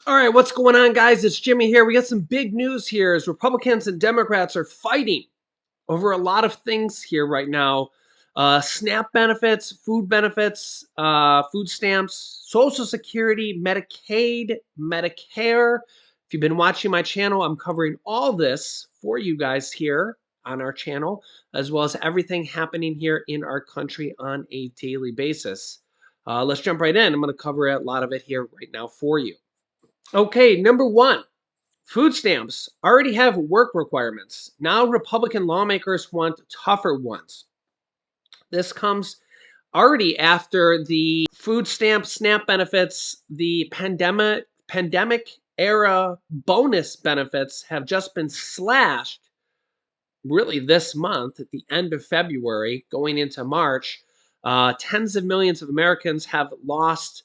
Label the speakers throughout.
Speaker 1: All right, what's going on, guys? It's Jimmy here. We got some big news here as Republicans and Democrats are fighting over a lot of things here right now. SNAP benefits, food stamps, Social Security, Medicaid, Medicare. If you've been watching my channel, I'm covering all this for you guys here on our channel, as well as everything happening here in our country on a daily basis. Let's jump right in. I'm going to cover a lot of it here right now for you. Okay, number one, food stamps already have work requirements. Now Republican lawmakers want tougher ones. This comes already after the food stamp, SNAP benefits, the pandemic era bonus benefits have just been slashed really this month at the end of February going into March. Tens of millions of Americans have lost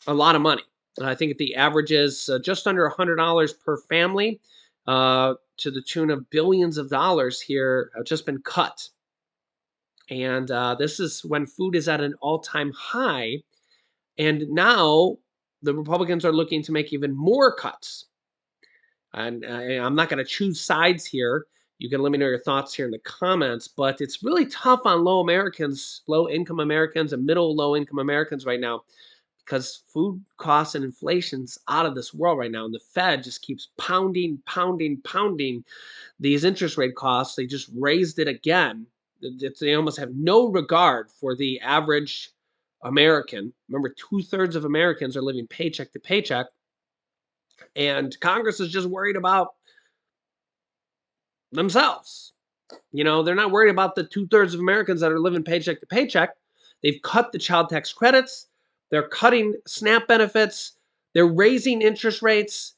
Speaker 1: a lot of money. I think the average is just under $100 per family, to the tune of billions of dollars here have just been cut. And this is when food is at an all-time high. And now the Republicans are looking to make even more cuts. And I'm not going to choose sides here. You can let me know your thoughts here in the comments, but it's really tough on low income Americans and low income Americans right now, because food costs and inflation's out of this world right now. And the Fed just keeps pounding these interest rate costs. They just raised it again. They almost have no regard for the average American. Remember, 2/3 of Americans are living paycheck to paycheck. And Congress is just worried about themselves. They're not worried about the 2/3 of Americans that are living paycheck to paycheck. They've cut the child tax credits. They're cutting SNAP benefits. They're raising interest rates.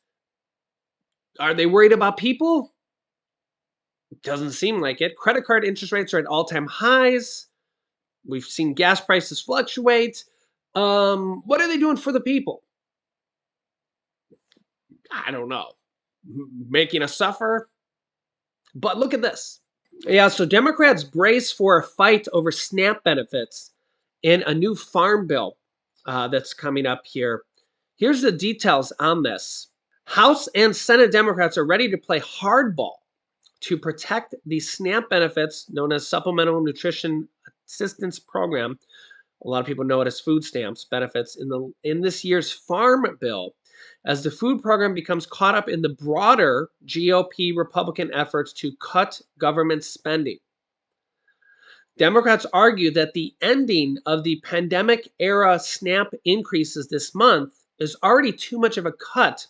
Speaker 1: Are they worried about people? It doesn't seem like it. Credit card interest rates are at all-time highs. We've seen gas prices fluctuate. What are they doing for the people? I don't know. Making us suffer? But look at this. Yeah, so Democrats brace for a fight over SNAP benefits in a new farm bill that's coming up here. Here's the details on this. House and Senate Democrats are ready to play hardball to protect the SNAP benefits, known as Supplemental Nutrition Assistance Program. A lot of people know it as food stamps benefits in this year's farm bill, as the food program becomes caught up in the broader GOP Republican efforts to cut government spending. Democrats argue that the ending of the pandemic era SNAP increases this month is already too much of a cut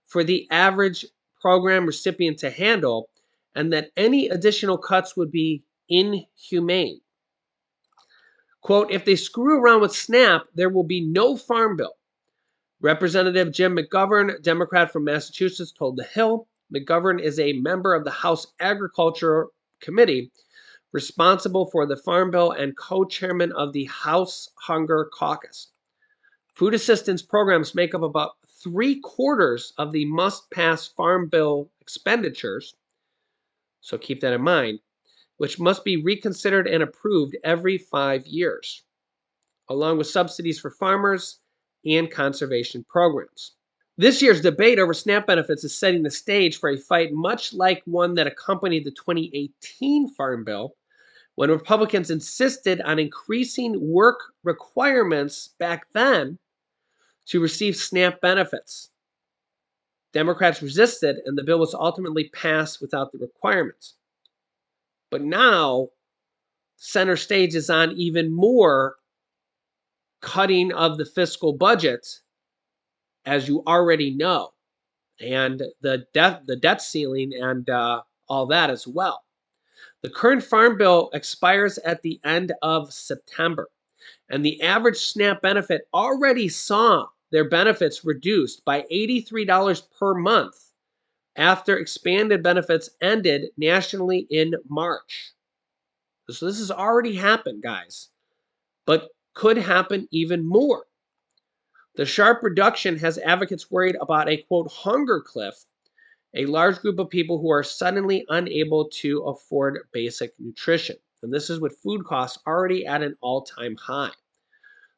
Speaker 1: for the average program recipient to handle, and that any additional cuts would be inhumane. Quote, if they screw around with SNAP, there will be no farm bill. Representative Jim McGovern, Democrat from Massachusetts, told The Hill. McGovern is a member of the House Agriculture Committee, responsible for the Farm Bill and co-chairman of the House Hunger Caucus. Food assistance programs make up about 3/4 of the must-pass Farm Bill expenditures, so keep that in mind, which must be reconsidered and approved every 5 years, along with subsidies for farmers and conservation programs. This year's debate over SNAP benefits is setting the stage for a fight much like one that accompanied the 2018 Farm Bill, when Republicans insisted on increasing work requirements back then to receive SNAP benefits. Democrats resisted, and the bill was ultimately passed without the requirements. But now, center stage is on even more cutting of the fiscal budget, as you already know, and the debt ceiling and all that as well. The current farm bill expires at the end of September, and the average SNAP benefit already saw their benefits reduced by $83 per month after expanded benefits ended nationally in March. So this has already happened, guys, but could happen even more. The sharp reduction has advocates worried about a, quote, hunger cliff, a large group of people who are suddenly unable to afford basic nutrition. And this is with food costs already at an all-time high.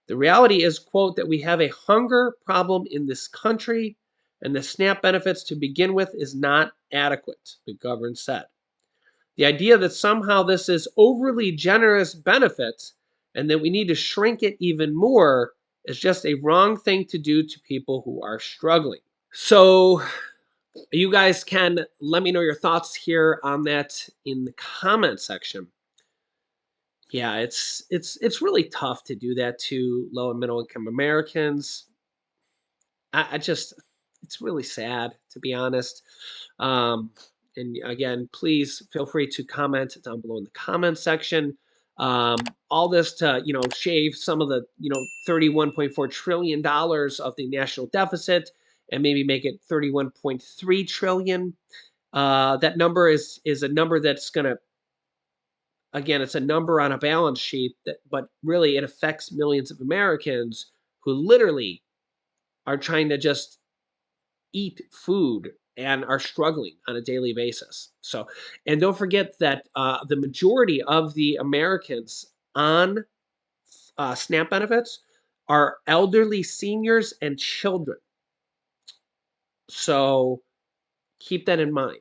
Speaker 1: The reality is, quote, that we have a hunger problem in this country, and the SNAP benefits to begin with is not adequate, McGovern said. The idea that somehow this is overly generous benefits and that we need to shrink it even more is just a wrong thing to do to people who are struggling. So you guys can let me know your thoughts here on that in the comment section. Yeah, it's really tough to do that to low and middle income Americans. I just it's really sad, to be honest. Um, and again, please feel free to comment down below in the comment section. All this to shave some of the $31.4 trillion of the national deficit and maybe make it 31.3 trillion. That number is a number that's going to, again, it's a number on a balance sheet but really it affects millions of Americans who literally are trying to just eat food and are struggling on a daily basis. So, and don't forget that the majority of the Americans on SNAP benefits are elderly seniors and children. So keep that in mind.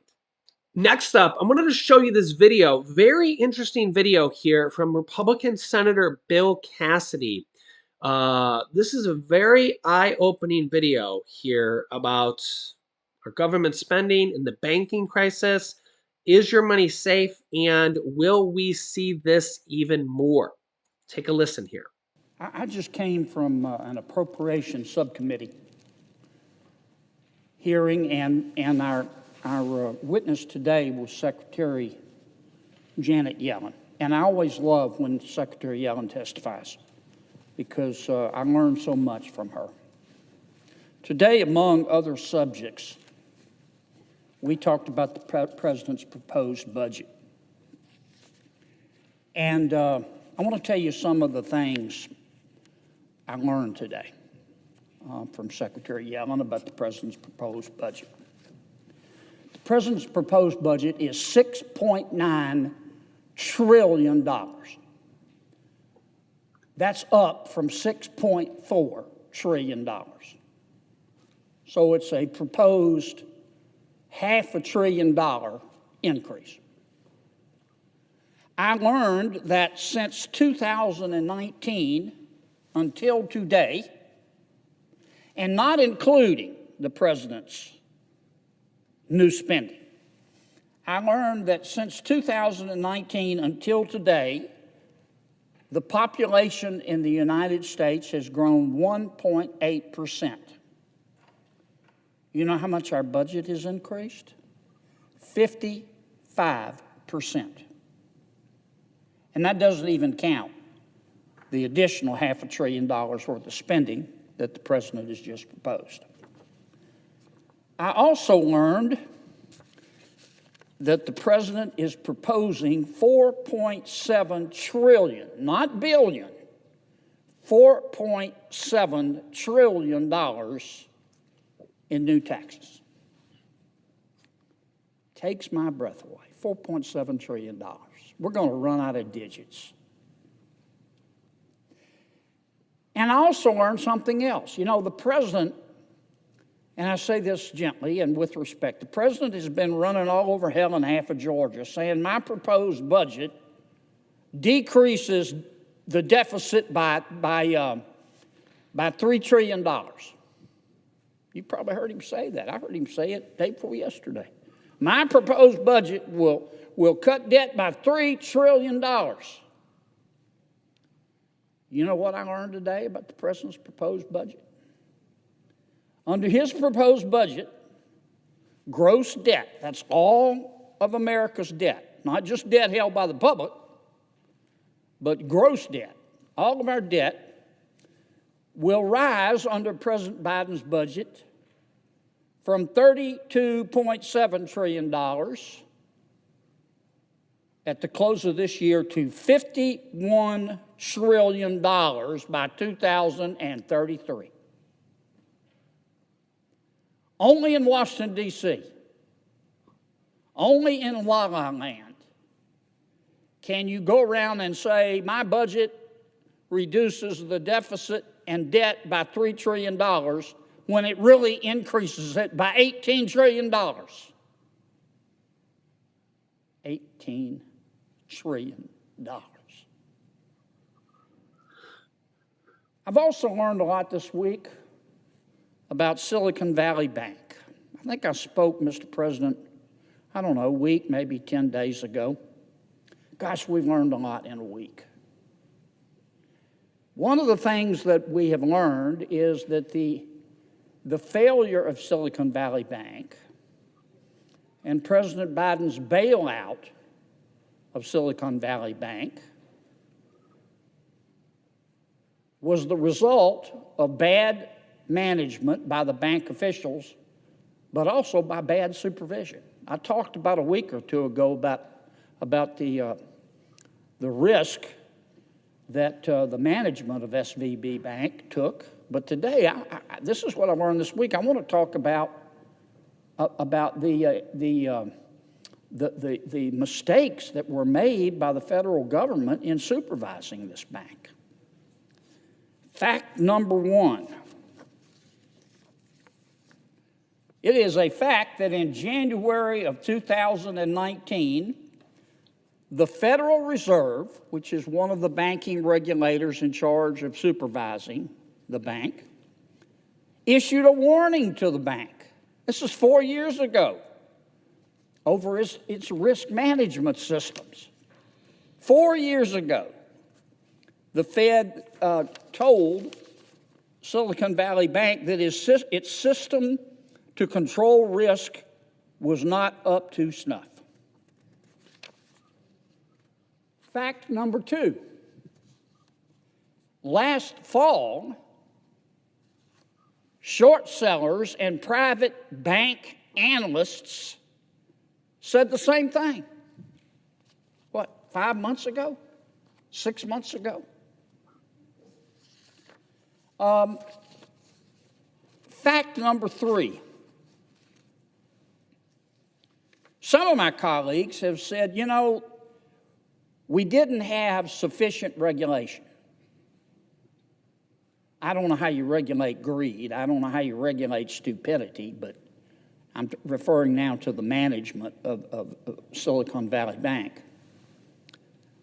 Speaker 1: Next up, I wanted to show you this video, very interesting video here from Republican Senator Bill Cassidy. This is a very eye-opening video here about our government spending and the banking crisis. Is your money safe, and will we see this even more? Take a listen here.
Speaker 2: I just came from an appropriations subcommittee hearing, and our witness today was Secretary Janet Yellen. And I always love when Secretary Yellen testifies because I learned so much from her. Today, among other subjects, we talked about the president's proposed budget. And I want to tell you some of the things I learned today from Secretary Yellen about the president's proposed budget. The president's proposed budget is $6.9 trillion. That's up from $6.4 trillion. So it's a proposed $500 billion increase. I learned that since 2019 until today, and not including the president's new spending, I learned that since 2019 until today, the population in the United States has grown 1.8%. You know how much our budget has increased? 55%. And that doesn't even count the additional $500 billion worth of spending that the president has just proposed. I also learned that the president is proposing $4.7 trillion, not billion, $4.7 trillion in new taxes. Takes my breath away. $4.7 trillion. We're going to run out of digits. And I also learned something else. You know, the president, and I say this gently and with respect, the president has been running all over hell and half of Georgia saying my proposed budget decreases the deficit by $3 trillion. You probably heard him say that. I heard him say it day before yesterday. My proposed budget will cut debt by $3 trillion. You know what I learned today about the president's proposed budget? Under his proposed budget, gross debt, that's all of America's debt, not just debt held by the public, but gross debt, all of our debt will rise under President Biden's budget from $32.7 trillion at the close of this year to $51 trillion by 2033. Only in Washington, D.C., only in La La Land can you go around and say, my budget reduces the deficit and debt by $3 trillion when it really increases it by $18 trillion. $18 trillion. I've also learned a lot this week about Silicon Valley Bank. I think I spoke, Mr. President, I don't know, a week, maybe 10 days ago. Gosh, we've learned a lot in a week. One of the things that we have learned is that the failure of Silicon Valley Bank and President Biden's bailout of Silicon Valley Bank was the result of bad management by the bank officials, but also by bad supervision. I talked about a week or two ago about the risk that the management of SVB Bank took. But today, this is what I learned this week. I want to talk about the mistakes that were made by the federal government in supervising this bank. Fact number one. It is a fact that in January of 2019, the Federal Reserve, which is one of the banking regulators in charge of supervising the bank, issued a warning to the bank. This is 4 years ago, over its risk management systems. 4 years ago, the Fed told Silicon Valley Bank that its system to control risk was not up to snuff. Fact number two. Last fall, short sellers and private bank analysts said the same thing. What, 5 months ago? 6 months ago? Fact number three. Some of my colleagues have said, you know, we didn't have sufficient regulation. I don't know how you regulate greed. I don't know how you regulate stupidity, but I'm referring now to the management of Silicon Valley Bank.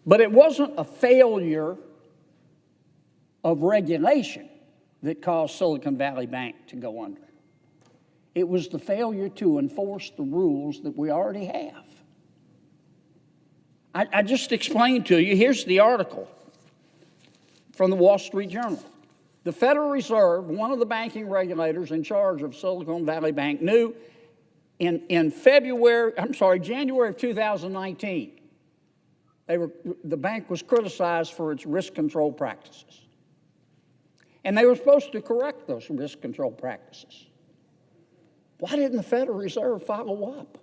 Speaker 2: But it wasn't a failure of regulation that caused Silicon Valley Bank to go under. It was the failure to enforce the rules that we already have. I just explained to you, here's the article from the Wall Street Journal. The Federal Reserve, one of the banking regulators in charge of Silicon Valley Bank, knew in January of 2019, the bank was criticized for its risk control practices. And they were supposed to correct those risk control practices. Why didn't the Federal Reserve follow up?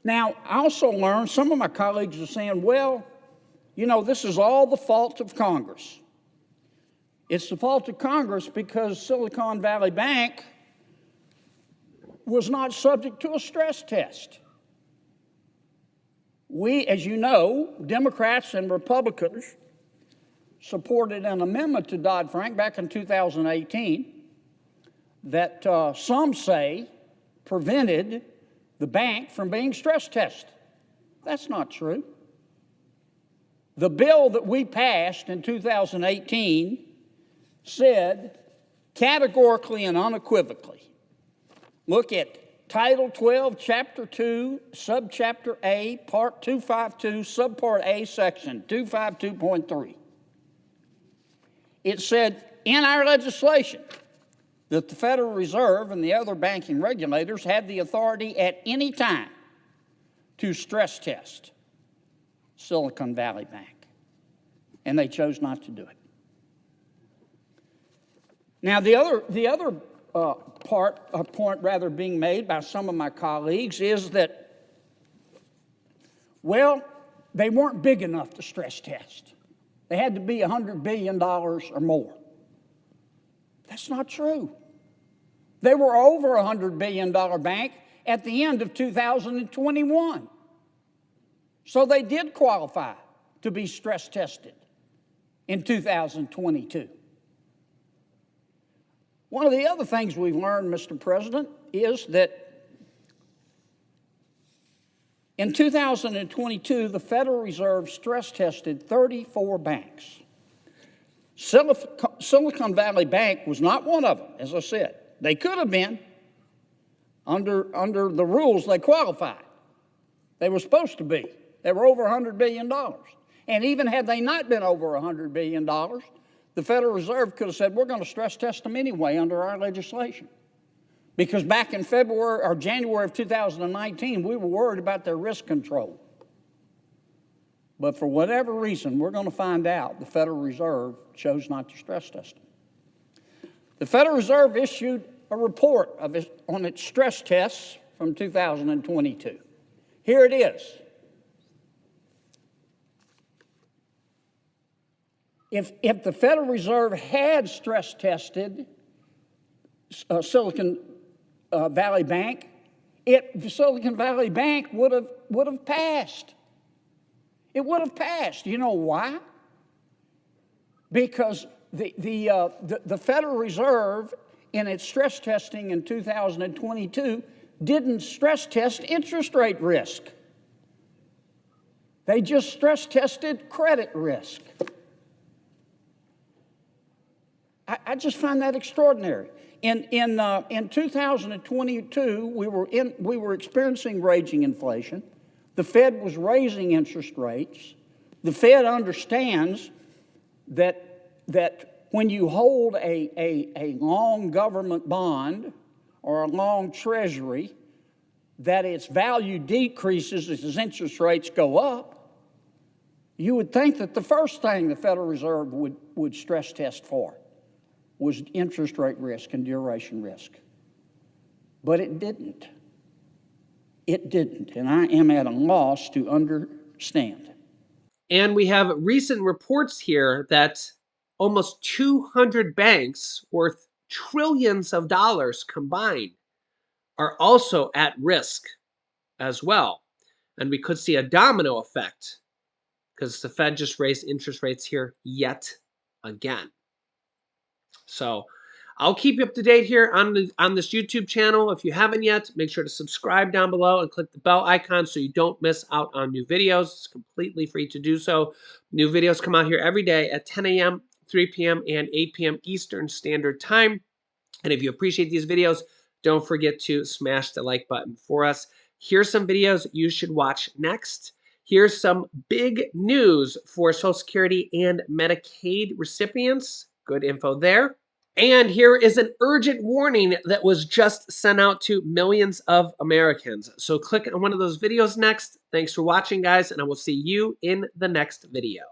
Speaker 2: Now, I also learned some of my colleagues are saying, well, you know, this is all the fault of Congress. It's the fault of Congress because Silicon Valley Bank was not subject to a stress test. We, as you know, Democrats and Republicans supported an amendment to Dodd-Frank back in 2018 that some say prevented the bank from being stress tested. That's not true. The bill that we passed in 2018 said categorically and unequivocally, look at Title 12, Chapter 2, Subchapter A, Part 252, Subpart A, Section 252.3. It said in our legislation that the Federal Reserve and the other banking regulators had the authority at any time to stress test Silicon Valley Bank. And they chose not to do it. Now, the other point being made by some of my colleagues is that, well, they weren't big enough to stress test. They had to be $100 billion or more. That's not true. They were over a $100 billion bank at the end of 2021. So they did qualify to be stress tested in 2022. One of the other things we've learned, Mr. President, is that in 2022, the Federal Reserve stress tested 34 banks. Silicon Valley Bank was not one of them, as I said. They could have been. Under the rules, they qualified. They were supposed to be. They were over $100 billion. And even had they not been over $100 billion, the Federal Reserve could have said, we're going to stress test them anyway under our legislation. Because back in February or January of 2019, we were worried about their risk control. But for whatever reason, we're going to find out the Federal Reserve chose not to stress test them. The Federal Reserve issued a report on its stress tests from 2022. Here it is. If the Federal Reserve had stress tested Silicon Valley Bank, Silicon Valley Bank would have passed. It would have passed. You know why? Because the Federal Reserve, in its stress testing in 2022, didn't stress test interest rate risk. They just stress tested credit risk. I just find that extraordinary. In 2022, we were experiencing raging inflation. The Fed was raising interest rates. The Fed understands that when you hold a long government bond or a long treasury, that its value decreases as interest rates go up. You would think that the first thing the Federal Reserve would stress test for was interest rate risk and duration risk. But it didn't. It didn't, and I am at a loss to understand.
Speaker 1: And we have recent reports here that almost 200 banks worth trillions of dollars combined are also at risk as well. And we could see a domino effect because the Fed just raised interest rates here yet again. So I'll keep you up to date here on this YouTube channel. If you haven't yet, make sure to subscribe down below and click the bell icon so you don't miss out on new videos. It's completely free to do so. New videos come out here every day at 10 a.m., 3 p.m., and 8 p.m. Eastern Standard Time. And if you appreciate these videos, don't forget to smash the like button for us. Here's some videos you should watch next. Here's some big news for Social Security and Medicaid recipients. Good info there. And here is an urgent warning that was just sent out to millions of Americans. So click on one of those videos next. Thanks for watching, guys, and I will see you in the next video.